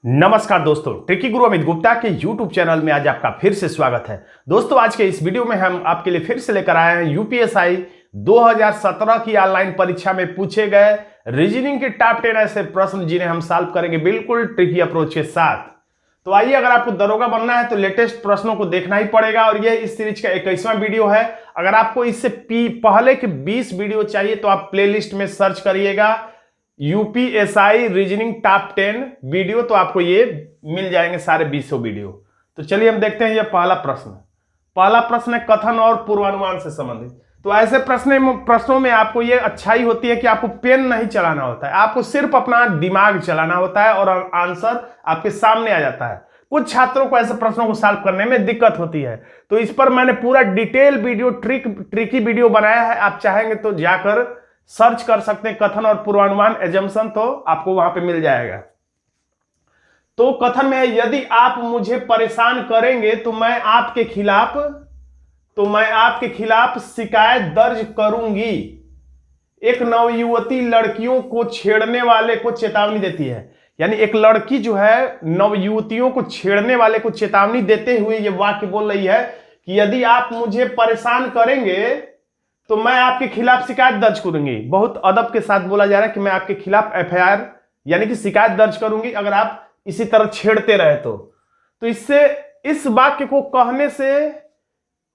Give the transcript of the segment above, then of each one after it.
नमस्कार दोस्तों, ट्रिकी गुरु अमित गुप्ता के YouTube चैनल में आज आपका फिर से स्वागत है। दोस्तों, आज के इस वीडियो में हम आपके लिए फिर से लेकर आए हैं यूपीएसआई 2017 की ऑनलाइन परीक्षा में पूछे गए रीजनिंग के टॉप 10 ऐसे प्रश्न जिन्हें हम सॉल्व करेंगे बिल्कुल ट्रिकी अप्रोच के साथ। तो आइए, अगर आपको दरोगा बनना है तो लेटेस्ट प्रश्नों को देखना ही पड़ेगा और यह इस सीरीज का 21वां वीडियो है। अगर आपको इससे पहले के 20 वीडियो चाहिए तो आप प्लेलिस्ट में सर्च करिएगा यूपीएसआई रीजनिंग टॉप 10 वीडियो, तो आपको ये मिल जाएंगे सारे 20 वीडियो। तो चलिए हम देखते हैं। ये पहला प्रश्न है कथन और पूर्वानुमान से संबंधित। तो ऐसे प्रश्नों में आपको ये अच्छाई होती है कि आपको पेन नहीं चलाना होता है, आपको सिर्फ अपना दिमाग चलाना होता है और आंसर आपके सामने आ जाता है। कुछ छात्रों को ऐसे प्रश्नों को सॉल्व करने में दिक्कत होती है, तो इस पर मैंने पूरा डिटेल वीडियो ट्रिकी वीडियो बनाया है। आप चाहेंगे तो जाकर सर्च कर सकते हैं कथन और पूर्वानुमान एजम्पशन, तो आपको वहां पे मिल जाएगा। तो कथन में है, यदि आप मुझे परेशान करेंगे तो मैं आपके खिलाफ शिकायत दर्ज करूंगी। एक नवयुवती लड़कियों को छेड़ने वाले को चेतावनी देती है। यानी एक लड़की जो है नवयुवतियों को छेड़ने वाले को चेतावनी देते हुए ये वाक्य बोल रही है कि यदि आप मुझे परेशान करेंगे तो मैं आपके खिलाफ शिकायत दर्ज करूंगी। बहुत अदब के साथ बोला जा रहा है कि मैं आपके खिलाफ एफआईआर यानी कि शिकायत दर्ज करूंगी अगर आप इसी तरह छेड़ते रहे तो इससे इस वाक्य को कहने से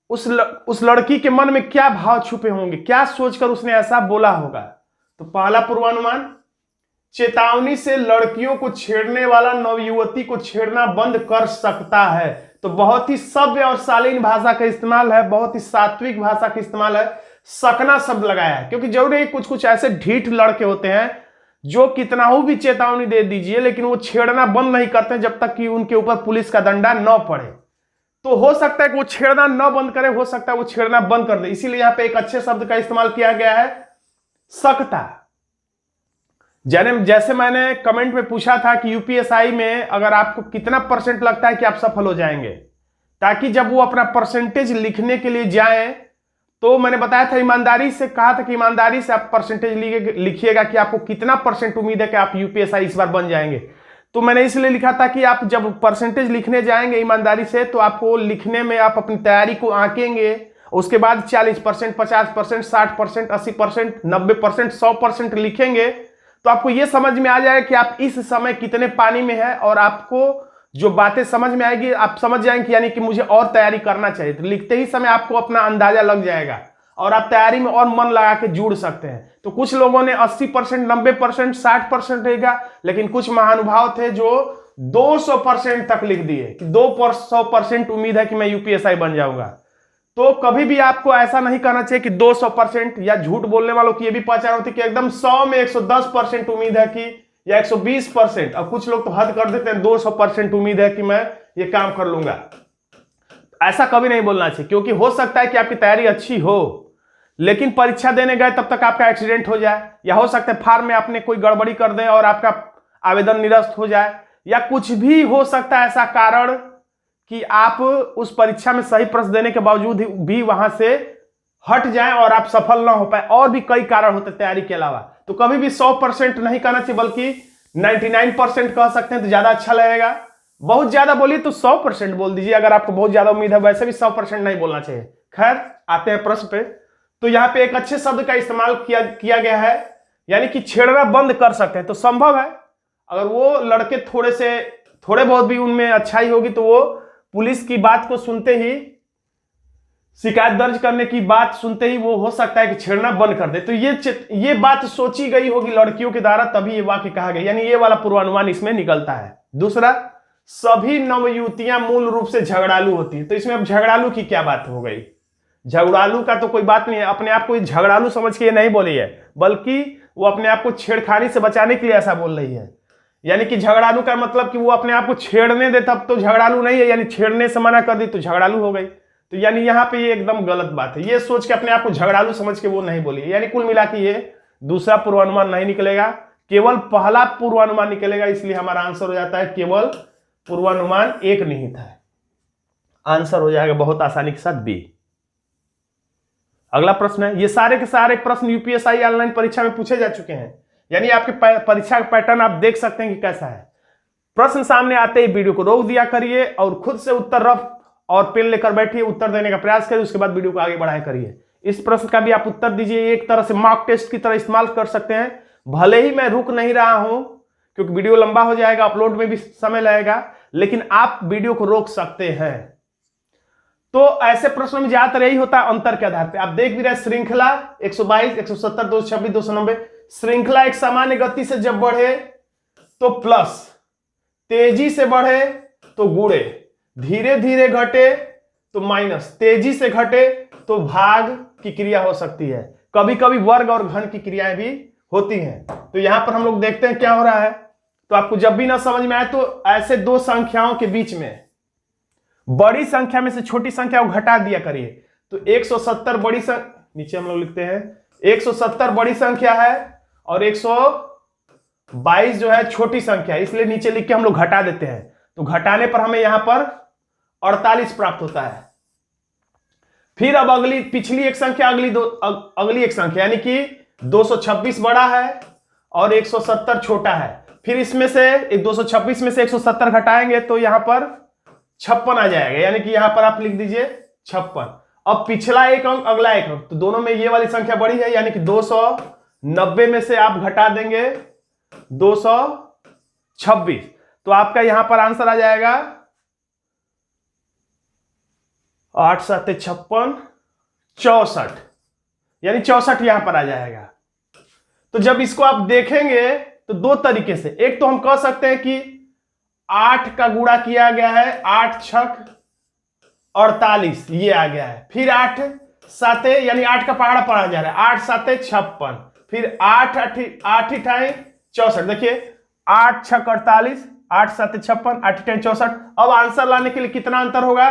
उस लड़की के मन में क्या भाव छुपे होंगे, क्या सोचकर उसने ऐसा बोला होगा। तो पहला पूर्वानुमान, चेतावनी से लड़कियों को छेड़ने वाला नवयुवती को छेड़ना बंद कर सकता है। तो बहुत ही सभ्य और शालीन भाषा का इस्तेमाल है, बहुत ही सात्विक भाषा का इस्तेमाल है। सकना शब्द लगाया है क्योंकि जरूरी कुछ ऐसे ढीठ लड़के होते हैं जो कितना हो भी चेतावनी दे दीजिए लेकिन वो छेड़ना बंद नहीं करते जब तक कि उनके ऊपर पुलिस का डंडा न पड़े। तो हो सकता है कि वो छेड़ना न बंद करे, हो सकता है वो छेड़ना बंद कर दे। इसीलिए यहां पे एक अच्छे शब्द का इस्तेमाल किया गया है, सकता। जैसे मैंने कमेंट में पूछा था कि यूपीएसआई में अगर आपको कितना परसेंट लगता है कि आप सफल हो जाएंगे, ताकि जब वो अपना परसेंटेज लिखने के लिए जाएं तो मैंने बताया था, ईमानदारी से कहा था कि ईमानदारी से आप परसेंटेज लिखिएगा कि आपको कितना परसेंट उम्मीद है कि आप यूपीएसआई इस बार बन जाएंगे। तो मैंने इसलिए लिखा था कि आप जब परसेंटेज लिखने जाएंगे ईमानदारी से तो आपको लिखने में आप अपनी तैयारी को आंकेंगे, उसके बाद 40%, 50%, 60%, 80%, 90%, 100% लिखेंगे तो आपको यह समझ में आ जाएगा कि आप इस समय कितने पानी में है और आपको जो बातें समझ में आएगी आप समझ जाएंगे यानी कि मुझे और तैयारी करना चाहिए। तो लिखते ही समय आपको अपना अंदाजा लग जाएगा और आप तैयारी में और मन लगा के जुड़ सकते हैं। तो कुछ लोगों ने 80%, 90%, 60% रहेगा, लेकिन कुछ महानुभाव थे जो 200% तक लिख दिए कि 200% उम्मीद है कि मैं यूपीएसआई बन जाऊंगा। तो कभी भी आपको ऐसा नहीं करना चाहिए कि 200%, या झूठ बोलने वालों की यह भी पहचान होती है कि एकदम 100 में 110% उम्मीद है कि, या 120%। अब कुछ लोग तो हद कर देते हैं 200% उम्मीद है कि मैं ये काम कर लूंगा। ऐसा कभी नहीं बोलना चाहिए क्योंकि हो सकता है कि आपकी तैयारी अच्छी हो लेकिन परीक्षा देने गए तब तक आपका एक्सीडेंट हो जाए, या हो सकता है फार्म में आपने कोई गड़बड़ी कर दे और आपका आवेदन निरस्त हो जाए, या कुछ भी हो सकता है ऐसा कारण कि आप उस परीक्षा में सही प्रश्न देने के बावजूद भी वहां से हट जाएं और आप सफल ना हो पाए। और भी कई कारण होते हैं तैयारी के अलावा। तो कभी भी 100% नहीं कहना चाहिए बल्कि 99% कह सकते हैं तो ज्यादा अच्छा लगेगा। बहुत ज्यादा बोलिए तो 100% बोल दीजिए अगर आपको बहुत ज्यादा उम्मीद है, वैसे भी 100% नहीं बोलना चाहिए। खैर, आते हैं प्रश्न पे। तो यहाँ पे एक अच्छे शब्द का इस्तेमाल किया गया है, यानी कि छेड़ना बंद कर सकते हैं। तो संभव है अगर वो लड़के थोड़े बहुत भी उनमें अच्छाई होगी तो वो पुलिस की बात को सुनते ही, शिकायत दर्ज करने की बात सुनते ही वो हो सकता है कि छेड़ना बंद कर दे। तो ये बात सोची गई होगी लड़कियों के द्वारा, तभी ये वाक्य कहा गया, यानी ये वाला पूर्वानुमान इसमें निकलता है। दूसरा, सभी नवयुवतियां मूल रूप से झगड़ालू होती है। तो इसमें अब झगड़ालू की क्या बात हो गई? झगड़ालू का तो कोई बात नहीं है, अपने आप को झगड़ालू समझ के ये नहीं बोली है बल्कि वो अपने आप को छेड़खानी से बचाने के लिए ऐसा बोल रही है। यानी कि झगड़ालू का मतलब कि वो अपने आप को छेड़ने दे तब तो झगड़ालू नहीं है, यानी छेड़ने से मना कर दी तो झगड़ालू हो गई। तो यानी यहां पे ये एकदम गलत बात है, ये सोच के अपने आप को झगड़ालू समझ के वो नहीं बोली। यानी कुल मिला के ये दूसरा पूर्वानुमान नहीं निकलेगा, केवल पहला पूर्वानुमान निकलेगा। इसलिए हमारा आंसर हो जाता है केवल पूर्वानुमान एक निहित है। आंसर हो जाएगा बहुत आसानी के साथ बी। अगला प्रश्न है, ये सारे के सारे प्रश्न यूपीएसआई ऑनलाइन परीक्षा में पूछे जा चुके हैं, यानी आपके परीक्षा का पैटर्न आप देख सकते हैं कि कैसा है। प्रश्न सामने आते ही वीडियो को रोक दिया करिए और खुद से उत्तर रफ और पेन लेकर बैठिए, उत्तर देने का प्रयास करिए, उसके बाद वीडियो को आगे बढ़ाया करिए। इस प्रश्न का भी आप उत्तर दीजिए, एक तरह से मॉक टेस्ट की तरह इस्तेमाल कर सकते हैं। भले ही मैं रुक नहीं रहा हूं क्योंकि वीडियो लंबा हो जाएगा, अपलोड में भी समय लगेगा, लेकिन आप वीडियो को रोक सकते हैं। तो ऐसे प्रश्नों में ज्यादातर यही होता है अंतर के आधार पे। आप देख भी रहे श्रृंखला 122, 170, 226, 290, श्रृंखला एक सामान्य गति से जब बढ़े तो प्लस, तेजी से बढ़े तो गुणे, धीरे धीरे घटे तो माइनस, तेजी से घटे तो भाग की क्रिया हो सकती है, कभी कभी वर्ग और घन की क्रियाएं भी होती हैं। तो यहां पर हम लोग देखते हैं क्या हो रहा है। तो आपको जब भी ना समझ में आए तो ऐसे दो संख्याओं के बीच में बड़ी संख्या में से छोटी संख्या को घटा दिया करिए। तो 170 बड़ी संख्या, नीचे हम लोग लिखते हैं 170 बड़ी संख्या है और 122 जो है छोटी संख्या है, इसलिए नीचे लिख के हम लोग घटा देते हैं। तो घटाने पर हमें यहां पर 48 प्राप्त होता है। फिर अब अगली पिछली एक संख्या अगली एक संख्या यानी कि 226 बड़ा है और 170 छोटा है। फिर इसमें से 226 में से 170 घटाएंगे तो यहां पर 56 आ जाएगा, यानी कि यहां पर आप लिख दीजिए 56। अब पिछला एक अंक अगला एक अंक, तो दोनों में ये वाली संख्या बड़ी है, यानी कि 290 में से आप घटा देंगे 226, तो आपका यहां पर आंसर आ जाएगा 8 7 56 64, यानी 64 यहां पर आ जाएगा। तो जब इसको आप देखेंगे तो दो तरीके से, एक तो हम कह सकते हैं कि 8 का गुणा किया गया है, 8 छक 48 ये आ गया है, फिर 8 साते यानी 8 का पहाड़ा पढ़ा जा रहा है, 8 साते 56, फिर 8 अठाई 64। देखिए 8 छक 48, 8 साते 56, 8 अठाई 64। अब आंसर लाने के लिए कितना अंतर होगा,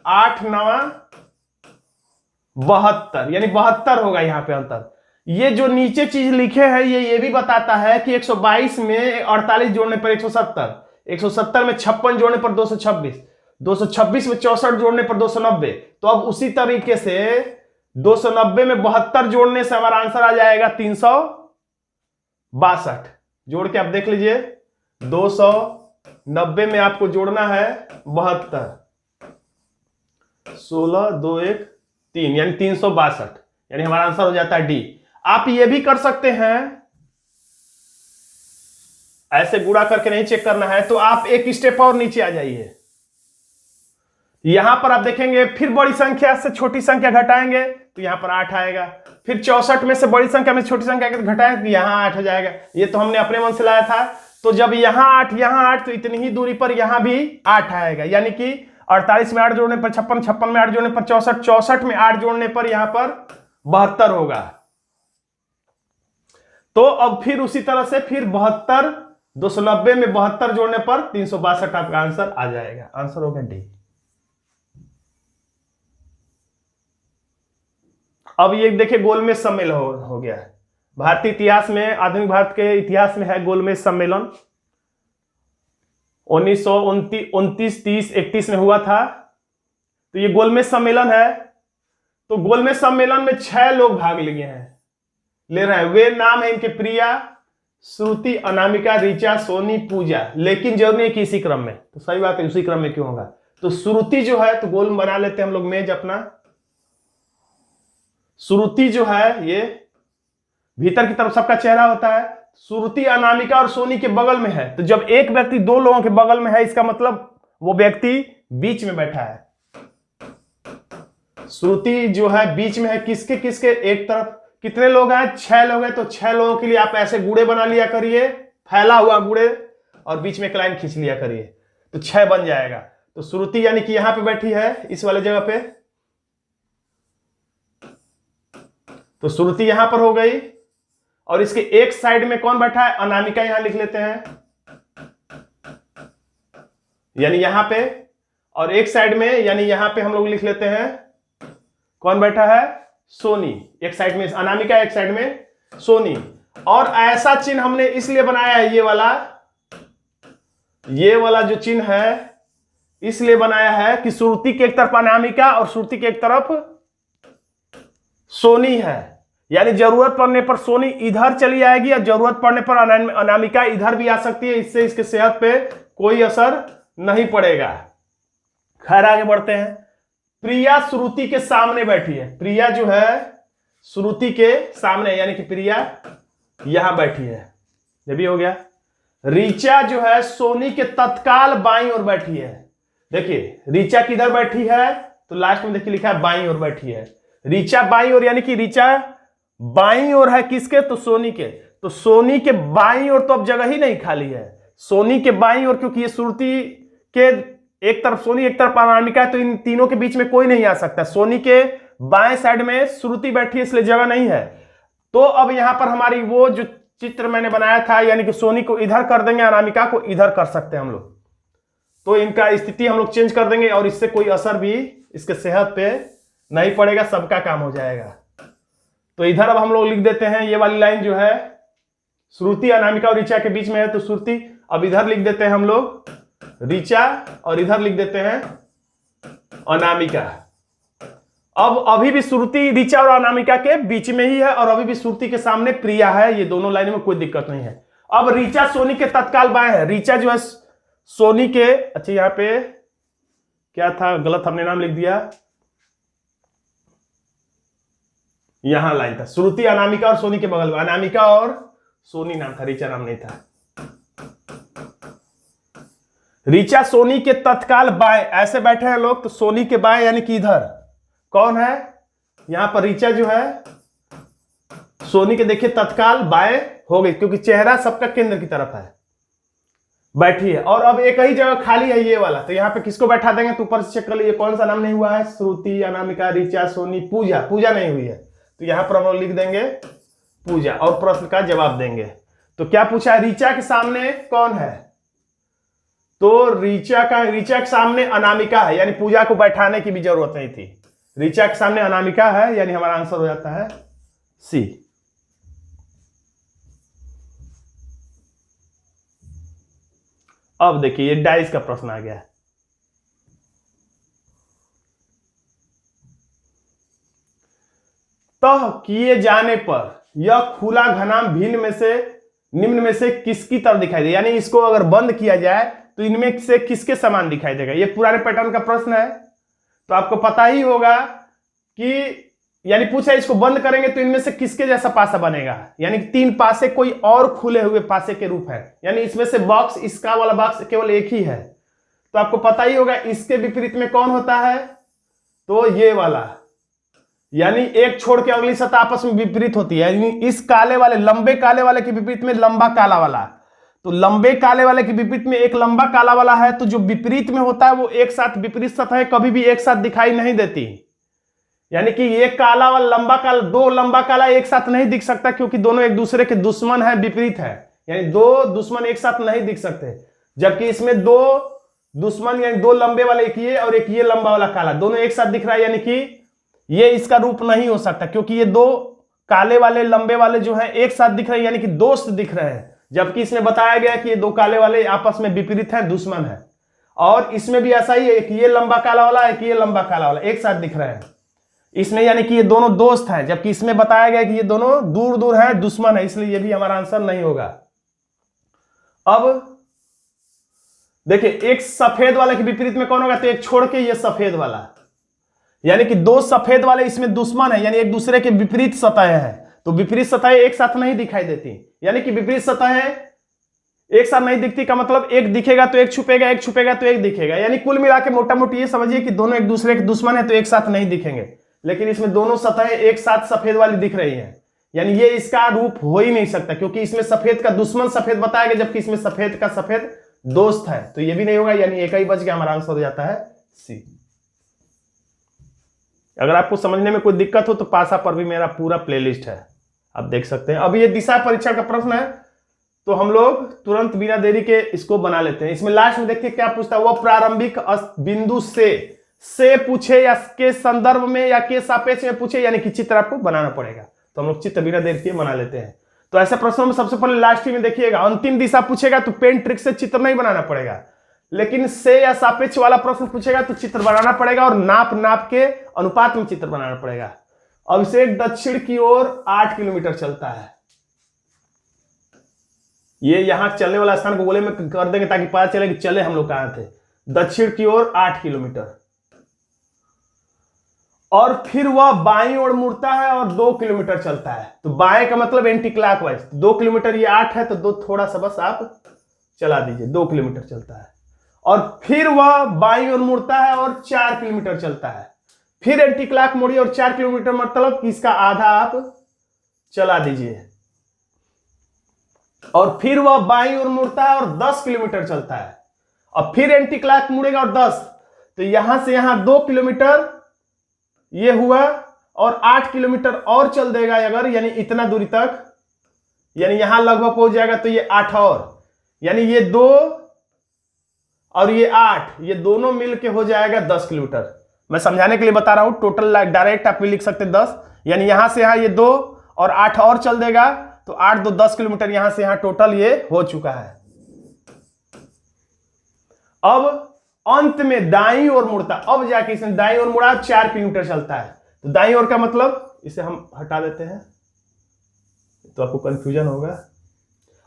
8 9 72, यानी 72 होगा यहां पे अंतर। ये जो नीचे चीज लिखे हैं ये भी बताता है कि 122 में 48 जोड़ने पर 170, 170 में 56 जोड़ने पर 226, 226 में 64 जोड़ने पर 290। तो अब उसी तरीके से 290 में 72 जोड़ने से हमारा आंसर आ जाएगा 362। जोड़ के आप देख लीजिए, 290 में आपको जोड़ना है 72, 16 2 1 3, यानी 362, यानी हमारा आंसर हो जाता है डी। आप ये भी कर सकते हैं, ऐसे गुणा करके नहीं चेक करना है तो आप एक स्टेप और नीचे आ जाइए। यहां पर आप देखेंगे फिर बड़ी संख्या से छोटी संख्या घटाएंगे तो यहां पर 8 आएगा, फिर 64 में से बड़ी संख्या में छोटी संख्या घटाएंगे तो यहां 8 हो जाएगा। ये तो हमने अपने मन से लाया था। तो जब यहां 8 तो इतनी ही दूरी पर यहां भी 8 आएगा, यानी कि 48 में 8 जोड़ने पर 56, 56 में 8 जोड़ने पर 64, 64 में 8 जोड़ने पर यहां पर 72 होगा। तो अब फिर उसी तरह से फिर 72, 290 में 72 जोड़ने पर 362 आपका आंसर आ जाएगा। आंसर होगा डी। अब ये देखिए गोलमेज सम्मेलन हो गया है। भारतीय इतिहास में, आधुनिक भारत के इतिहास में है गोलमेज सम्मेलन। 1929, 30, 31 में हुआ था। तो ये गोलमेज सम्मेलन है। तो गोलमेज सम्मेलन में 6 लोग भाग ले रहे हैं। वे नाम है इनके प्रिया, श्रुति, अनामिका, ऋचा, सोनी, पूजा। लेकिन जरूर नहीं कि इसी क्रम में, तो सही बात है, उसी क्रम में क्यों होगा। तो श्रुति जो है, तो गोल बना लेते हैं हम लोग मेज अपना। श्रुति जो है ये भीतर की तरफ सबका चेहरा होता है। श्रुति अनामिका और सोनी के बगल में है। तो जब एक व्यक्ति 2 लोगों के बगल में है, इसका मतलब वो व्यक्ति बीच में बैठा है। श्रुति जो है बीच में है, किसके किसके, एक तरफ कितने लोग हैं, 6 लोग हैं। तो 6 लोगों के लिए आप ऐसे गुड़े बना लिया करिए, फैला हुआ गुड़े, और बीच में एक लाइन खींच लिया करिए, तो 6 बन जाएगा। तो श्रुति यानी कि यहां पे बैठी है, इस वाले जगह पे। तो श्रुति यहां पर हो गई, और इसके एक साइड में कौन बैठा है, अनामिका। यहां लिख लेते हैं, यानी यहां पे, और एक साइड में यानी यहां पे हम लोग लिख लेते हैं कौन बैठा है, सोनी। एक साइड में अनामिका, एक साइड में सोनी। और ऐसा चिन्ह हमने इसलिए बनाया है, ये वाला जो चिन्ह है इसलिए बनाया है कि श्रुति के एक तरफ अनामिका और श्रुति के एक तरफ सोनी है। यानी जरूरत पड़ने पर सोनी इधर चली आएगी और जरूरत पड़ने पर अनामिका इधर भी आ सकती है। इससे इसके सेहत पे कोई असर नहीं पड़ेगा। खैर आगे बढ़ते हैं। प्रिया श्रुति के सामने बैठी है। प्रिया जो है श्रुति के सामने, यानी कि प्रिया यहां बैठी है, ये भी हो गया। ऋचा जो है सोनी के तत्काल बाईं ओर बैठी है। देखिए ऋचा किधर बैठी है, तो लास्ट में देखिए लिखा है बाईं ओर बैठी है। ऋचा बाईं ओर, यानी कि ऋचा बाईं ओर है किसके, तो सोनी के। तो सोनी के बाईं ओर तो अब जगह ही नहीं खाली है। सोनी के बाईं ओर, क्योंकि ये श्रुति के एक तरफ सोनी एक तरफ अनामिका है, तो इन तीनों के बीच में कोई नहीं आ सकता। सोनी के बाएं साइड में श्रुति बैठी है, इसलिए जगह नहीं है। तो अब यहां पर हमारी वो जो चित्र मैंने बनाया था, यानी कि सोनी को इधर कर देंगे, अनामिका को इधर कर सकते हैं हम लोग। तो इनका स्थिति हम लोग चेंज कर देंगे और इससे कोई असर भी इसके सेहत पे नहीं पड़ेगा, सबका काम हो जाएगा। तो इधर अब हम लोग लिख देते हैं, ये वाली लाइन जो है श्रुति अनामिका और ऋचा के बीच में है, तो श्रुति। अब इधर लिख देते हैं हम लोग ऋचा और इधर लिख देते हैं अनामिका। अब अभी भी श्रुति ऋचा और अनामिका के बीच में ही है और अभी भी श्रुति के सामने प्रिया है। ये दोनों लाइन में कोई दिक्कत नहीं है। अब ऋचा सोनी के तत्काल बाएं है। ऋचा जो है सोनी के, अच्छा यहां पे क्या था, गलत हमने नाम लिख दिया, यहां लाइन था श्रुति अनामिका और सोनी के बगल में। अनामिका और सोनी नाम था, ऋचा नाम नहीं था। ऋचा सोनी के तत्काल बाएं, ऐसे बैठे हैं लोग, तो सोनी के बाएं यानी कि इधर कौन है, यहां पर ऋचा जो है सोनी के देखिए तत्काल बाएं हो गई, क्योंकि चेहरा सबका केंद्र की तरफ है, बैठी है। और अब एक ही जगह खाली है, ये वाला। तो यहाँ पे किसको बैठा देंगे, तो ऊपर से चेक कर लीजिए कौन सा नाम नहीं हुआ है, श्रुति अनामिका ऋचा सोनी पूजा। पूजा नहीं हुई है, तो यहां पर हम लोग लिख देंगे पूजा और प्रश्न का जवाब देंगे। तो क्या पूछा है, ऋचा के सामने कौन है, तो ऋचा के सामने अनामिका है, यानी पूजा को बैठाने की भी जरूरत नहीं थी। ऋचा के सामने अनामिका है, यानी हमारा आंसर हो जाता है सी। अब देखिए ये डाइस का प्रश्न आ गया है। तह किए जाने पर यह खुला घनाम निम्न में से किसकी तरह दिखाई दे, यानी इसको अगर बंद किया जाए तो इनमें से किसके समान दिखाई देगा। ये पुराने पैटर्न का प्रश्न है, तो आपको पता ही होगा कि यानी पूछा इसको बंद करेंगे तो इनमें से किसके जैसा पासा बनेगा, यानी तीन पासे कोई और खुले हुए पासे के रूप है, यानी इसमें से बॉक्स, इसका वाला बॉक्स केवल एक ही है। तो आपको पता ही होगा इसके विपरीत में कौन होता है, तो ये वाला, यानी एक छोड़ के अगली सतह आपस में विपरीत होती है। यानी इस काले वाले, लंबे काले वाले के विपरीत में लंबा काला वाला, तो लंबे काले वाले के विपरीत में एक लंबा काला वाला है, तो जो विपरीत में होता है वो एक साथ, विपरीत सतह कभी भी एक साथ दिखाई नहीं देती। यानी कि ये काला वाला लंबा काला, दो लंबा काला एक साथ नहीं दिख सकता, क्योंकि दोनों एक दूसरे के दुश्मन है, विपरीत है, यानी दो दुश्मन एक साथ नहीं दिख सकते। जबकि इसमें दो दुश्मन, यानी दो लंबे वाले, एक ये और एक ये लंबा वाला काला, दोनों एक साथ दिख रहा है, यानी कि ये इसका रूप नहीं हो सकता, क्योंकि ये दो काले वाले लंबे वाले जो हैं एक साथ दिख रहे हैं, यानी कि दोस्त दिख रहे हैं। जबकि इसमें बताया गया कि ये दो काले वाले आपस में विपरीत हैं, दुश्मन है। और इसमें भी ऐसा ही है, एक ये लंबा काला वाला, एक ये लंबा काला वाला एक साथ दिख रहे हैं इसमें, यानी कि ये दोनों दोस्त हैं। जबकि इसमें बताया गया कि ये दोनों दूर दूर हैं, दुश्मन है, इसलिए ये भी हमारा आंसर नहीं होगा। अब देखिए एक सफेद वाले के विपरीत में कौन होगा, तो एक छोड़ के ये सफेद वाला, यानी कि दो सफेद वाले इसमें दुश्मन है, यानी एक दूसरे के विपरीत सतह है, तो विपरीत सतह एक साथ नहीं दिखाई देती। यानी कि विपरीत सतह एक साथ नहीं दिखती का मतलब एक दिखेगा तो एक छुपेगा, एक छुपेगा तो एक दिखेगा, यानी कुल मिला के मोटा मोटी ये समझिए कि दोनों एक दूसरे के दुश्मन है, तो एक साथ नहीं दिखेंगे। लेकिन इसमें दोनों सतहें एक साथ सफेद वाली दिख रही है, यानी ये इसका रूप हो ही नहीं सकता, क्योंकि इसमें सफेद का दुश्मन सफेद बताया गया, जबकि इसमें सफेद का सफेद दोस्त है, तो ये भी नहीं होगा, यानी एक ही बच गया, हमारा आंसर हो जाता है सी। अगर आपको समझने में कोई दिक्कत हो तो पासा पर भी मेरा पूरा प्लेलिस्ट है, आप देख सकते हैं। अब ये दिशा परीक्षण का प्रश्न है, तो हम लोग तुरंत बिना देरी के इसको बना लेते हैं। इसमें लास्ट में देखिए क्या पूछता है, वो प्रारंभिक बिंदु से पूछे या के संदर्भ में या के सापेक्ष में पूछे, यानी कि चित्र आपको बनाना पड़ेगा। तो हम लोग चित्र बिना देरी के बना लेते हैं। तो ऐसे प्रश्नों में सबसे पहले लास्ट में देखिएगा, अंतिम दिशा पूछेगा तो पेन ट्रिक से चित्र नहीं बनाना पड़ेगा, लेकिन से या सापेक्ष वाला प्रश्न पूछेगा तो चित्र बनाना पड़ेगा और नाप के अनुपात में चित्र बनाना पड़ेगा। अभिषेक दक्षिण की ओर 8 किलोमीटर चलता है, ये यहाँ चलने वाला स्थान को गोले में कर देंगे ताकि पता चले कि चले हम लोग कहाँ थे। दक्षिण की ओर 8 किलोमीटर। और फिर वह बाईं ओर मुड़ता है और 2 किलोमीटर चलता है। तो बाएं का मतलब एंटी क्लॉकवाइज। 2 किलोमीटर, ये 8 है तो 2 थोड़ा सा बस आप चला दीजिए, 2 किलोमीटर चलता है। और फिर वह बाईं ओर मुड़ता है और 4 किलोमीटर चलता है। फिर एंटी क्लॉक मोड़िए और 4 किलोमीटर मतलब इसका आधा आप चला दीजिए। और फिर वह बाईं ओर मुड़ता है और 10 किलोमीटर चलता है। और फिर एंटी क्लॉक मुड़ेगा और 10, तो यहां से यहां 2 किलोमीटर ये हुआ और 8 किलोमीटर और चल देगा अगर, यानी इतना दूरी तक, यानी यहां लगभग पहुंच जाएगा। तो ये 8 और, यानी ये 2 और ये 8, ये दोनों मिलके हो जाएगा 10 किलोमीटर। मैं समझाने के लिए बता रहा हूं, टोटल डायरेक्ट आप भी लिख सकते 10, यानी यहां से यहां ये 2 और 8 और चल देगा, तो 8 2 10 किलोमीटर यहां से यहां टोटल ये हो चुका है। अब अंत में दाईं ओर मुड़ता, अब जाके इसने दाईं ओर मुड़ा, 4 किलोमीटर चलता है। तो दाईं ओर का मतलब, इसे हम हटा देते हैं तो आपको कंफ्यूजन होगा।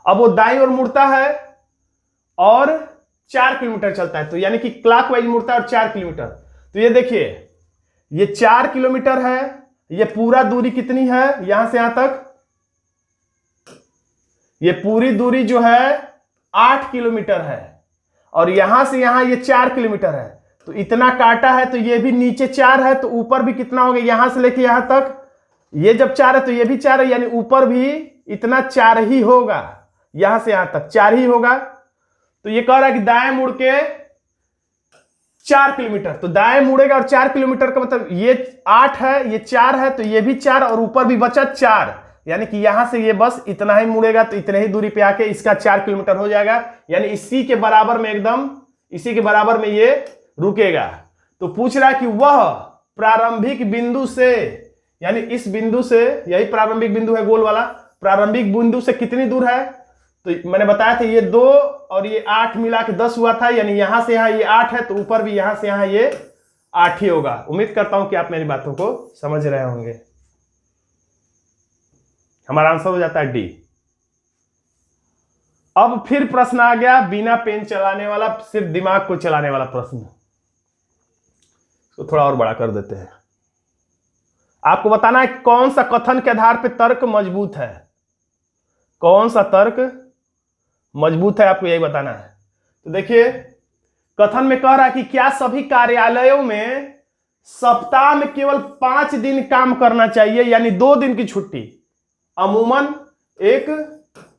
अब वो दाईं ओर मुड़ता है और 4 किलोमीटर चलता है, तो यानी कि क्लॉकवाइज मुड़ता है और 4 किलोमीटर। तो ये देखिए, ये 4 किलोमीटर है, ये पूरा दूरी कितनी है यहां से यहां तक, ये पूरी दूरी जो है 8 किलोमीटर है। और यहां से यहां ये 4 किलोमीटर है, तो इतना काटा है, तो ये भी नीचे 4 है, तो ऊपर भी कितना हो गया, यहां से लेके यहां तक ये जब 4 है तो ये भी 4 है, यानी ऊपर भी इतना 4 ही होगा, यहां से यहां तक 4 ही होगा। तो ये कह रहा है कि दाएं मुड़ के 4 किलोमीटर, तो दाएं मुड़ेगा और 4 किलोमीटर का मतलब ये 8 है, ये 4 है, तो ये भी 4 और ऊपर भी बचा 4, यानी कि यहां से ये बस इतना ही मुड़ेगा, तो इतने ही दूरी पे आके इसका 4 किलोमीटर हो जाएगा, यानी इसी के बराबर में, एकदम इसी के बराबर में ये रुकेगा। तो पूछ रहा है कि वह प्रारंभिक बिंदु से, यानी इस बिंदु से, यही प्रारंभिक बिंदु है गोल वाला, प्रारंभिक बिंदु से कितनी दूर है। तो मैंने बताया था ये 2 और ये 8 मिला के 10 हुआ था, यानी यहां से यहां ये 8 है, तो ऊपर भी यहां से यहां ये 8 ही होगा। उम्मीद करता हूं कि आप मेरी बातों को समझ रहे होंगे। हमारा आंसर हो जाता है डी। अब फिर प्रश्न आ गया बिना पेन चलाने वाला, सिर्फ दिमाग को चलाने वाला प्रश्न। तो थोड़ा और बड़ा कर देते हैं। आपको बताना है कौन सा कथन के आधार पर तर्क मजबूत है, कौन सा तर्क मजबूत है, आपको यही बताना है। तो देखिए, कथन में कह रहा है कि क्या सभी कार्यालयों में सप्ताह में केवल 5 दिन काम करना चाहिए, यानी 2 दिन की छुट्टी, अमूमन एक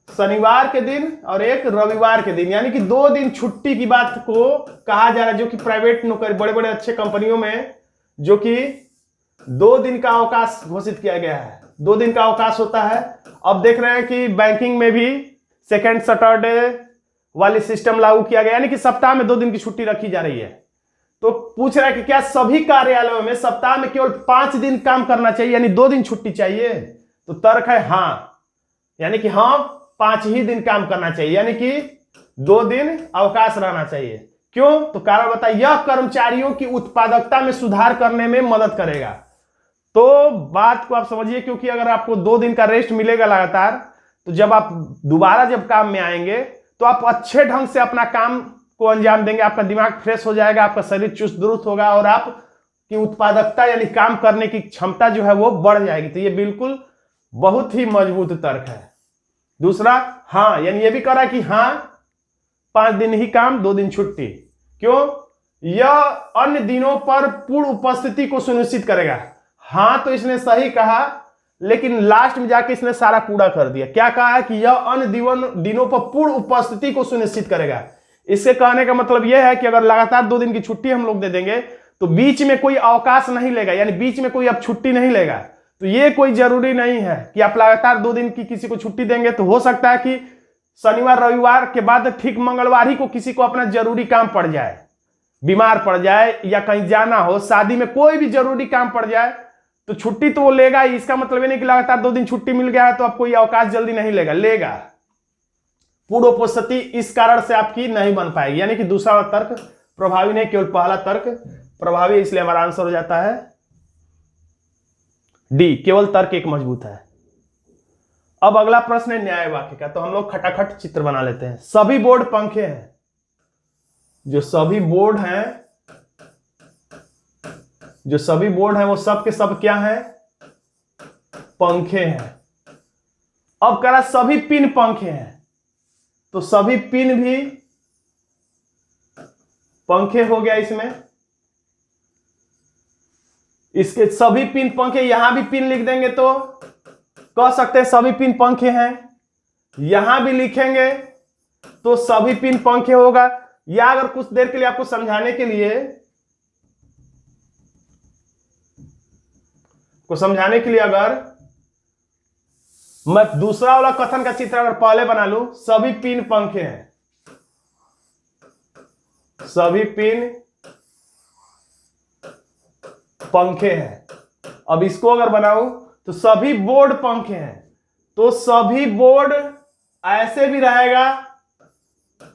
शनिवार के दिन और एक रविवार के दिन, यानी कि 2 दिन छुट्टी की बात को कहा जा रहा है, जो कि प्राइवेट नौकरी, बड़े बड़े अच्छे कंपनियों में जो कि 2 दिन का अवकाश घोषित किया गया है, 2 दिन का अवकाश होता है। अब देख रहे हैं कि बैंकिंग में भी सेकेंड सैटरडे वाली सिस्टम लागू किया गया, यानी कि सप्ताह में 2 दिन की छुट्टी रखी जा रही है। तो पूछ रहा है कि क्या सभी कार्यालयों में सप्ताह में केवल 5 दिन काम करना चाहिए, यानी 2 दिन छुट्टी चाहिए। तो तर्क है हाँ, यानी कि हाँ 5 ही दिन काम करना चाहिए, यानी कि 2 दिन अवकाश रहना चाहिए। क्यों? तो कारण बताइए, यह कर्मचारियों की उत्पादकता में सुधार करने में मदद करेगा। तो बात को आप समझिए, क्योंकि अगर आपको 2 दिन का रेस्ट मिलेगा लगातार, तो जब आप दोबारा जब काम में आएंगे तो आप अच्छे ढंग से अपना काम को अंजाम देंगे, आपका दिमाग फ्रेश हो जाएगा, आपका शरीर चुस्त दुरुस्त होगा और आपकी उत्पादकता यानी काम करने की क्षमता जो है वो बढ़ जाएगी। तो ये बिल्कुल बहुत ही मजबूत तर्क है। दूसरा, हाँ, यानी ये भी कह रहा है कि हाँ 5 दिन ही काम 2 दिन छुट्टी। क्यों? यह अन्य दिनों पर पूर्ण उपस्थिति को सुनिश्चित करेगा। हाँ, तो इसने सही कहा, लेकिन लास्ट में जाके इसने सारा कूड़ा कर दिया। क्या कहा है कि यह अन्य दिनों पर पूर्ण उपस्थिति को सुनिश्चित करेगा। इससे कहने का मतलब यह है कि अगर लगातार 2 दिन की छुट्टी हम लोग दे देंगे तो बीच में कोई अवकाश नहीं लेगा, यानी बीच में कोई अब छुट्टी नहीं लेगा। तो ये कोई जरूरी नहीं है कि आप लगातार 2 दिन की किसी को छुट्टी देंगे, तो हो सकता है कि शनिवार रविवार के बाद ठीक मंगलवार ही को किसी को अपना जरूरी काम पड़ जाए, बीमार पड़ जाए या कहीं जाना हो, शादी में कोई भी जरूरी काम पड़ जाए, तो छुट्टी तो वो लेगा ही। इसका मतलब ये नहीं कि लगातार 2 दिन छुट्टी मिल गया है तो आप कोई अवकाश जल्दी नहीं लेगा। पूर्ण उपस्थिति इस कारण से आपकी नहीं बन पाएगी, यानी कि दूसरा तर्क प्रभावी नहीं, केवल पहला तर्क प्रभावी। इसलिए हमारा आंसर हो जाता है डी, केवल तर्क एक मजबूत है। अब अगला प्रश्न है न्याय वाक्य का, तो हम लोग खटाखट चित्र बना लेते हैं। सभी बोर्ड पंखे हैं, जो सभी बोर्ड हैं वो सब के सब क्या हैं? पंखे हैं। अब कह रहा सभी पिन पंखे हैं, तो सभी पिन भी पंखे हो गया इसमें। इसके सभी पिन पंखे, यहां भी पिन लिख देंगे तो कह सकते हैं सभी पिन पंखे हैं। यहां भी लिखेंगे तो सभी पिन पंखे होगा। या अगर कुछ देर के लिए आपको समझाने के लिए अगर मैं दूसरा वाला कथन का चित्र अगर पहले बना लूं, सभी पिन पंखे हैं, सभी पिन पंखे हैं। अब इसको अगर बनाऊं तो सभी बोर्ड पंखे हैं, तो सभी बोर्ड ऐसे भी रहेगा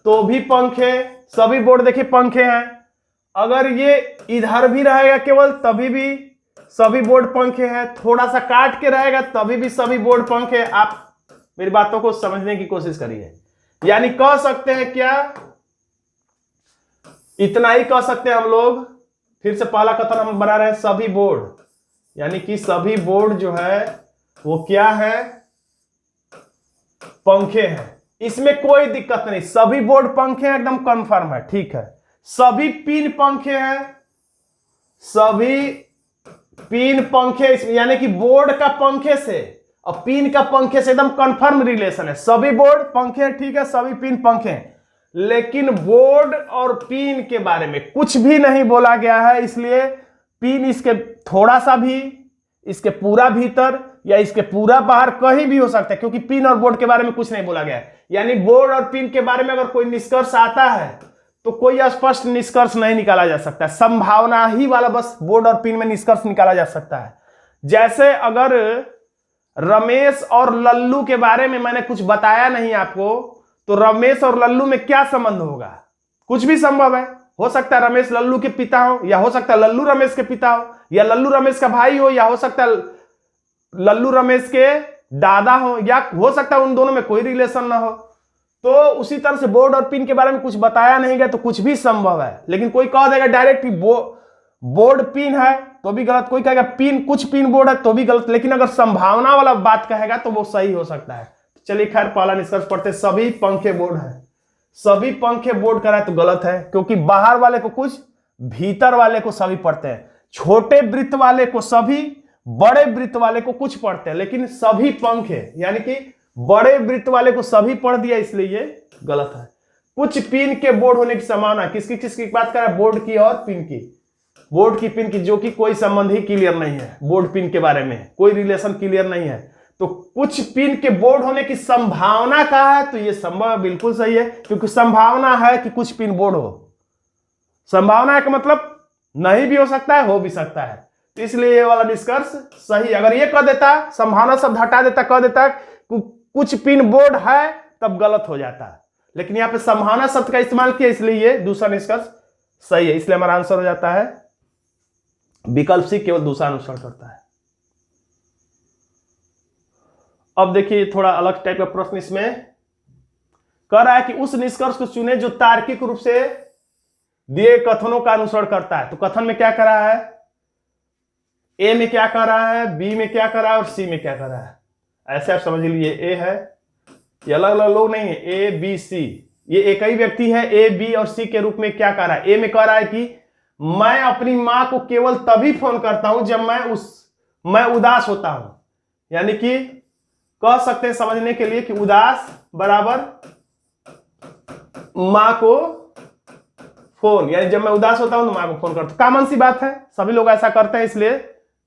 तो भी पंखे, सभी बोर्ड देखिए पंखे हैं। अगर ये इधर भी रहेगा केवल तभी भी सभी बोर्ड पंखे हैं, थोड़ा सा काट के रहेगा तभी भी सभी बोर्ड पंखे। आप मेरी बातों को समझने की कोशिश करिए। यानी कह सकते हैं क्या, इतना ही कह सकते हैं हम लोग। फिर से पहला कथन हम बना रहे हैं, सभी बोर्ड, यानी कि सभी बोर्ड जो है वो क्या है? पंखे हैं। इसमें कोई दिक्कत नहीं, सभी बोर्ड पंखे हैं, एकदम कंफर्म है, ठीक है। सभी पिन पंखे हैं, सभी पिन पंखे, यानी कि बोर्ड का पंखे से और पिन का पंखे से एकदम कंफर्म रिलेशन है। सभी बोर्ड पंखे हैं, ठीक है, सभी पिन पंखे हैं। लेकिन बोर्ड और पिन के बारे में कुछ भी नहीं बोला गया है, इसलिए पिन इसके थोड़ा सा भी, इसके पूरा भीतर या इसके पूरा बाहर कहीं भी हो सकता है, क्योंकि पिन और बोर्ड के बारे में कुछ नहीं बोला गया है। यानी बोर्ड और पिन के बारे में अगर कोई निष्कर्ष आता है तो कोई स्पष्ट निष्कर्ष नहीं निकाला जा सकता, संभावना ही वाला बस बोर्ड और पिन में निष्कर्ष निकाला जा सकता है। जैसे अगर रमेश और लल्लू के बारे में मैंने कुछ बताया नहीं आपको, तो रमेश और लल्लू में क्या संबंध होगा? कुछ भी संभव है। हो सकता है रमेश लल्लू के पिता हो, या हो सकता है लल्लू रमेश के पिता हो, या लल्लू रमेश का भाई हो, या हो सकता है लल्लू रमेश के दादा हो, या हो सकता है उन दोनों में कोई रिलेशन ना हो। तो उसी तरह से बोर्ड और पिन के बारे में कुछ बताया नहीं गया तो कुछ भी संभव है। लेकिन कोई कह देगा डायरेक्ट बोर्ड पिन है तो भी गलत, कोई कहेगा पिन कुछ पिन बोर्ड है तो भी गलत। लेकिन अगर संभावना वाला बात कहेगा तो वो सही हो सकता है। चलिए खैर पहला निष्कर्ष पढ़ते, सभी पंखे बोर्ड है। सभी पंखे बोर्ड करा तो गलत है, क्योंकि बाहर वाले को कुछ, भीतर वाले को सभी पढ़ते हैं। छोटे वृत्त वाले को सभी, बड़े वृत्त वाले को कुछ पढ़ते हैं, लेकिन सभी पंखे यानी कि बड़े वृत्त वाले को सभी पढ़ दिया, इसलिए ये गलत है। कुछ पिन के बोर्ड होने की संभावना, किसकी बात कर रहा है? बोर्ड की और पिन की, बोर्ड की पिन की, जो कि कोई संबंध ही क्लियर नहीं है। बोर्ड पिन के बारे में कोई रिलेशन क्लियर नहीं है, तो कुछ पिन के बोर्ड होने की संभावना कहा है, तो यह संभव बिल्कुल सही है, क्योंकि संभावना है कि कुछ पिन बोर्ड हो। संभावना है का मतलब नहीं भी हो सकता है, हो भी सकता है, तो इसलिए ये वाला निष्कर्ष सही। अगर ये कह देता, संभावना शब्द हटा देता, कह देता कुछ पिन बोर्ड है, तब गलत हो जाता है। लेकिन यहां पे संभावना शब्द का इस्तेमाल किया, इसलिए ये दूसरा निष्कर्ष सही है। इसलिए हमारा आंसर हो जाता है विकल्प सी, केवल दूसरा अनुसरण करता है। अब देखिए थोड़ा अलग टाइप का प्रश्न इसमें कह रहा है कि उस निष्कर्ष को चुने जो तार्किक रूप से दिए कथनों का अनुसरण करता है। तो कथन में क्या कर रहा है? ए में क्या कर रहा है, बी में क्या कर रहा है और सी में क्या कर रहा है। ऐसे आप समझ लीजिए, ए है, ये अलग अलग लोग नहीं है, ए बी सी, ये एक ही व्यक्ति है। ए बी और सी के रूप में क्या कर रहा है? ए में कह रहा है कि मैं अपनी मां को केवल तभी फोन करता हूं जब मैं उदास होता हूं। यानी कि कह सकते हैं समझने के लिए कि उदास बराबर मां को फोन, यानी जब मैं उदास होता हूं तो मां को फोन करता हूं। कॉमन सी बात है, सभी लोग ऐसा करते हैं, इसलिए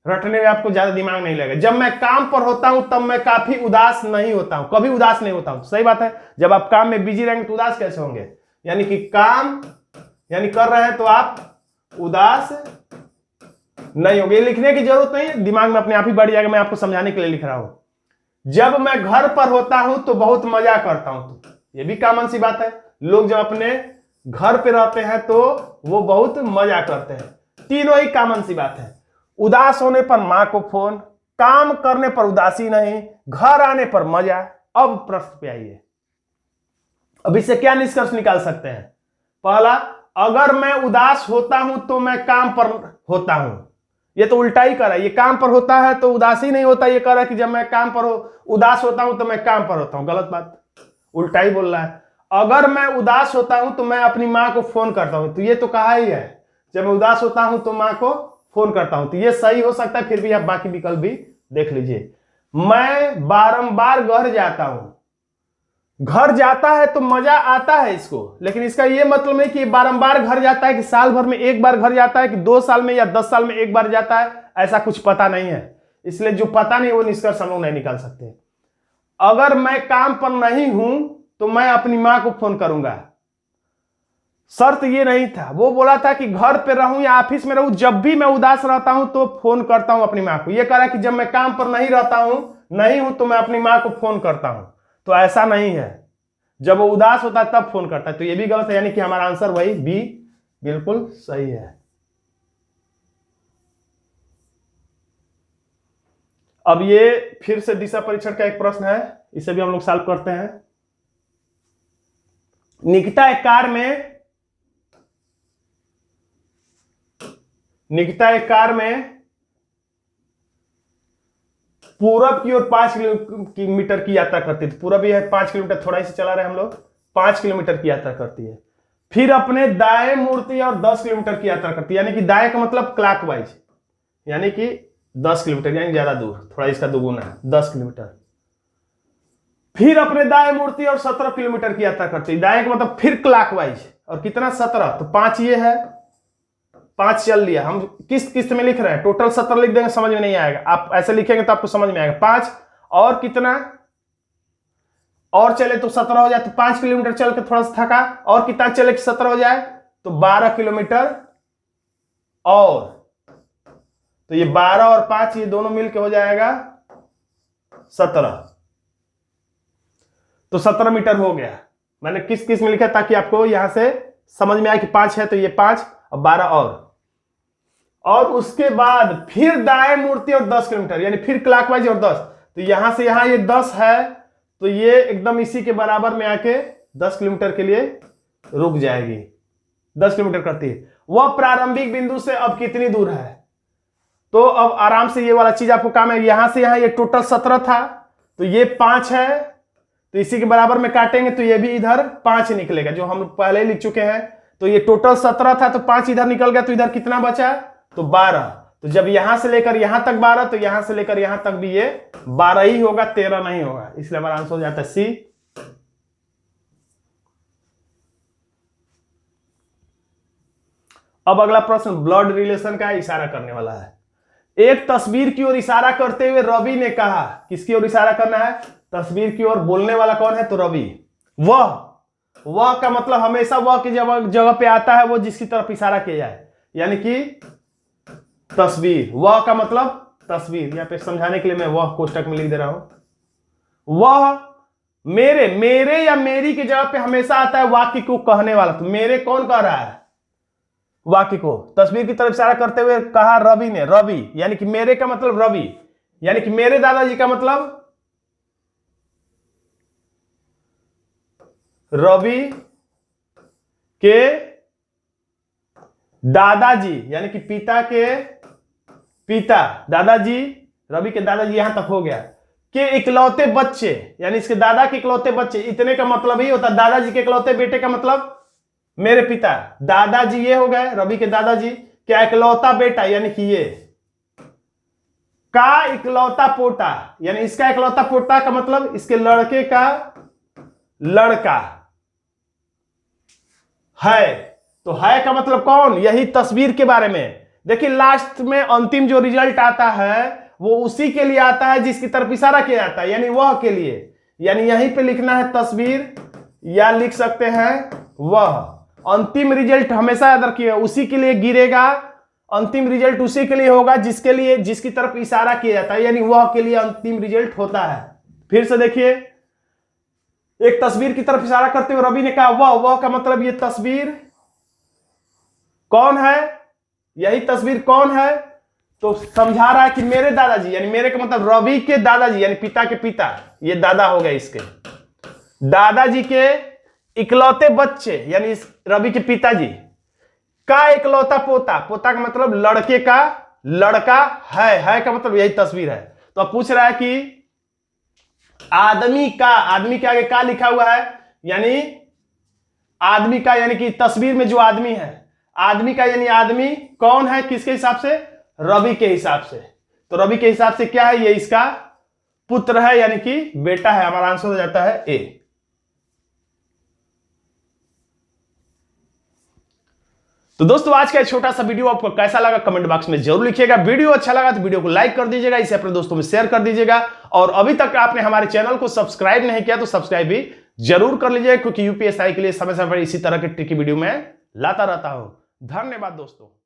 रटने में आपको ज्यादा दिमाग नहीं लगेगा। जब मैं काम पर होता हूं तब मैं काफी उदास नहीं होता हूं, कभी उदास नहीं होता हूं। सही बात है, जब आप काम में बिजी रहेंगे तो उदास कैसे होंगे? यानी कि काम यानी कर रहे हैं तो आप उदास नहीं होंगे। लिखने की जरूरत नहीं है, दिमाग में अपने आप ही बढ़ जाएगा। मैं आपको समझाने के लिए लिख रहा हूं। जब मैं घर पर होता हूं तो बहुत मजा करता हूं, तो ये भी कॉमन सी बात है। लोग जब अपने घर पे रहते हैं तो वो बहुत मजा करते हैं। तीनों ही कॉमन सी बात है। उदास होने पर मां को फोन, काम करने पर उदासी नहीं, घर आने पर मजा। अब प्रश्न पे आइए, अब इससे क्या निष्कर्ष निकाल सकते हैं? पहला, अगर मैं उदास होता हूं तो मैं काम पर होता हूं। ये तो उल्टा ही कर रहा है, ये काम पर होता है तो उदासी नहीं होता, ये कह रहा है कि जब मैं काम पर उदास होता हूं तो मैं काम पर होता हूं। गलत बात, उल्टा ही बोल रहा है। अगर मैं उदास होता हूं तो मैं अपनी मां को फोन करता हूं, तो ये तो कहा ही है, जब मैं उदास होता हूं तो मां को फोन करता हूं, तो ये सही हो सकता है। फिर भी आप बाकी विकल्प भी देख लीजिए। मैं बारंबार घर जाता हूं, घर जाता है तो मजा आता है इसको, लेकिन इसका ये मतलब नहीं कि बारंबार घर जाता है, कि साल भर में एक बार घर जाता है, कि 2 साल में या 10 साल में एक बार जाता है, ऐसा कुछ पता नहीं है। इसलिए जो पता नहीं वो निष्कर्ष हम लोग नहीं निकाल सकते। अगर मैं काम पर नहीं हूं तो मैं अपनी मां को फोन करूंगा, शर्त ये नहीं था। वो बोला था कि घर पे रहूं या ऑफिस में रहूं, जब भी मैं उदास रहता हूं तो फोन करता हूं अपनी मां को। ये कह रहा है कि जब मैं काम पर नहीं रहता हूं, नहीं हूं, तो मैं अपनी मां को फोन करता हूं, तो ऐसा नहीं है। जब वो उदास होता है तब फोन करता है, तो ये भी गलत है। यानी कि हमारा आंसर वही बी बिल्कुल सही है। अब ये फिर से दिशा परीक्षण का एक प्रश्न है, इसे भी हम लोग सॉल्व करते हैं। निकिता एक कार में पूरब की ओर 5 किलोमीटर की यात्रा करती थी। पूरब ये है 5 किलोमीटर, थोड़ा ही चला रहे हम लोग, 5 किलोमीटर की यात्रा करती है। फिर अपने दाएं मुड़ती है और 10 किलोमीटर की यात्रा करती है। यानी कि दाएं का मतलब क्लॉकवाइज, यानी कि 10 किलोमीटर, यानी ज्यादा दूर, थोड़ा इसका दोगुना है, 10 किलोमीटर। फिर अपने दाएं मुड़ती है और 17 किलोमीटर की यात्रा करती है। दाएं का मतलब फिर क्लॉकवाइज, और कितना? 17, तो 5 ये है, 5 चल लिया। हम किस्त किस्त में लिख रहे हैं, टोटल 17 लिख देंगे, समझ में नहीं आएगा। आप ऐसे लिखेंगे तो आपको समझ में आएगा। 5 और कितना और चले तो 17 हो जाए, तो 5 किलोमीटर चल के थोड़ा सा थका, और कितना चले कि 17 हो जाए, तो 12 किलोमीटर। और तो ये 12 और 5 ये दोनों मिलके हो जाएगा 17, तो 17 मीटर हो गया। मैंने किस किस में लिखा ताकि आपको यहां से समझ में आए कि 5 है तो ये 5 और 12 और उसके बाद फिर दाएं मुड़ती और 10 किलोमीटर, यानी फिर क्लॉकवाइज और 10, तो यहां से यहां ये 10 है, तो ये एकदम इसी के बराबर में आके 10 किलोमीटर के लिए रुक जाएगी। 10 किलोमीटर करती है। वह प्रारंभिक बिंदु से अब कितनी दूर है? तो अब आराम से ये वाला चीज आपको काम है। यहां से यहां ये टोटल 17 था, तो ये 5 है, तो इसी के बराबर में काटेंगे तो ये भी इधर 5 निकलेगा, जो हम पहले ही लिख चुके हैं। तो ये टोटल 17 था, तो 5 इधर निकल गया, तो इधर कितना बचा? तो 12। तो जब यहां से लेकर यहां तक 12, तो यहां से लेकर यहां तक भी ये 12 ही होगा, 13 नहीं होगा। इसलिए हमारा आंसर हो जाता है सी। अब अगला प्रश्न ब्लड रिलेशन का इशारा करने वाला है। एक तस्वीर की ओर इशारा करते हुए रवि ने कहा, किसकी ओर इशारा करना है? तस्वीर की ओर। बोलने वाला कौन है? तो रवि। वह का मतलब हमेशा वह की जगह पे आता है वो जिसकी तरफ इशारा किया जाए, यानी कि तस्वीर। वह का मतलब तस्वीर। यहां पे समझाने के लिए मैं वह कोष्टक में लिख दे रहा हूं। वह मेरे या मेरी की जगह पे हमेशा आता है वाक्य को कहने वाला। तो मेरे कौन कह रहा है? वाक्य को। तस्वीर की तरफ इशारा करते हुए कहा रवि ने। रवि यानी कि मेरे का मतलब रवि, यानी कि मेरे दादाजी का मतलब रवि के दादाजी, यानी कि पिता के पिता, दादाजी, रवि के दादाजी, यहां तक हो गया। के इकलौते बच्चे, यानी इसके दादा के इकलौते बच्चे, इतने का मतलब ही होता है। दादाजी के इकलौते बेटे का मतलब मेरे पिता। दादाजी ये हो गए, रवि के दादाजी। क्या इकलौता बेटा, यानी कि ये। का इकलौता पोता, यानी इसका इकलौता पोता का मतलब इसके लड़के का लड़का है। तो है का मतलब कौन? यही तस्वीर के बारे में। देखिए लास्ट में अंतिम जो रिजल्ट आता है वो उसी के लिए आता है जिसकी तरफ इशारा किया जाता है, यानी वह के लिए। यानी यहीं पे लिखना है तस्वीर, या लिख सकते हैं वह। अंतिम रिजल्ट हमेशा याद रखिए, उसी के लिए गिरेगा। अंतिम रिजल्ट उसी के लिए होगा जिसके लिए, जिसकी तरफ इशारा किया जाता है, यानी वह के लिए अंतिम रिजल्ट होता है। फिर से देखिए, एक तस्वीर की तरफ इशारा करते हुए रवि ने कहा वह का मतलब ये तस्वीर कौन है? यही तस्वीर कौन है? तो समझा रहा है कि मेरे दादाजी, यानी मेरे का मतलब रवि के दादाजी, यानी पिता के पिता, ये दादा हो गए इसके दादाजी के इकलौते बच्चे, यानी रवि के पिताजी का इकलौता पोता, पोता का मतलब लड़के का लड़का है का मतलब यही तस्वीर है। तो अब पूछ रहा है कि आदमी का, आदमी के आगे का लिखा हुआ है, यानी आदमी का, यानी कि तस्वीर में जो आदमी है, आदमी का यानी आदमी कौन है, किसके हिसाब से, रवि के हिसाब से। तो रवि के हिसाब से क्या है, ये इसका पुत्र है, यानी कि बेटा है। हमारा आंसर हो जाता है ए। तो दोस्तों आज का छोटा सा वीडियो आपको कैसा लगा कमेंट बॉक्स में जरूर लिखिएगा। वीडियो अच्छा लगा तो वीडियो को लाइक कर दीजिएगा, इसे अपने दोस्तों में शेयर कर दीजिएगा, और अभी तक आपने हमारे चैनल को सब्सक्राइब नहीं किया तो सब्सक्राइब भी जरूर कर लीजिएगा, क्योंकि यूपीएससी के लिए समय समय पर इसी तरह के ट्रिकी वीडियो में लाता रहता हूं। धन्यवाद दोस्तों।